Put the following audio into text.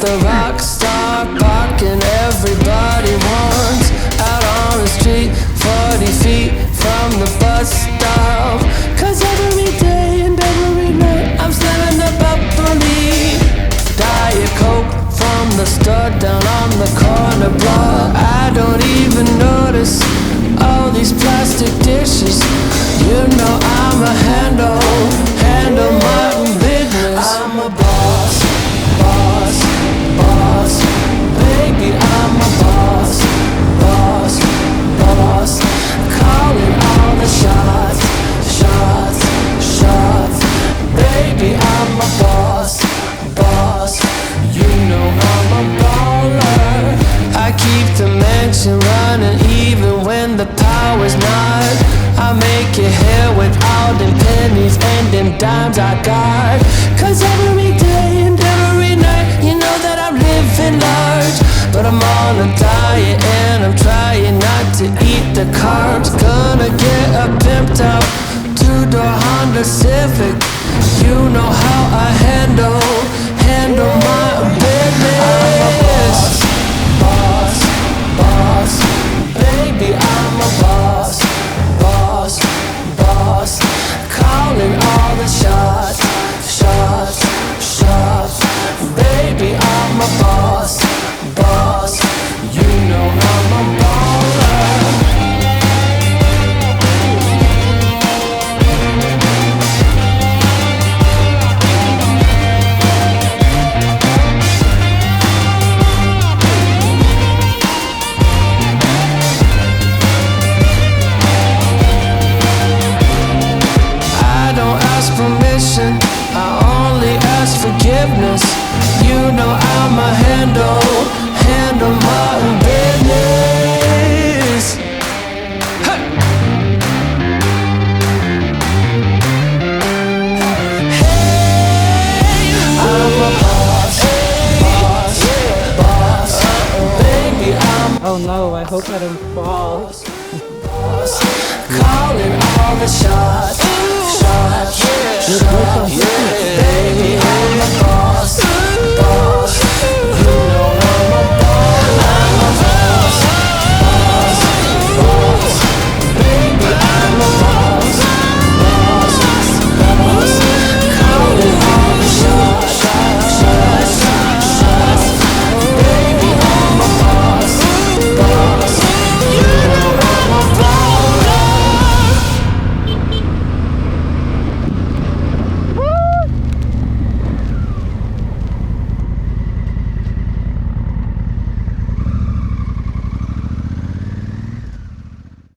the rock star barking everybody wants. Out on the street, 40 feet from the bus stop. Cause every day and every night I'm slamming the bubbly Diet Coke from the store down on the corner block. I don't even notice all these plastic dishes. You know I'm a handle my own business. I'm a boss, boss, boss. Baby, I'm a boss, boss, boss. Calling all the shots, shots, shots. Baby, I'm a boss, boss. You know I'm a baller. I keep the mansion running even when the power's not. I make it here with all them pennies and them dimes I got. Cause every day and every night you know that I'm living large. But I'm on a diet and I'm trying not to eat the carbs. Gonna get a pimped out two-door Honda Civic. You know how I handle my business. I'm a boss, boss, boss. Baby, I'm a boss, boss, boss. Calling all the shots, shots, shots. Baby, I'm a boss, boss. You know I'm a baller. Permission, I only ask forgiveness. You know I'm a handle my own business. Hey. Hey, I'm a boss, boss, boss. Baby, I'm Oh no, I hope I don't fall. boss. Calling all the shots, shots, shots.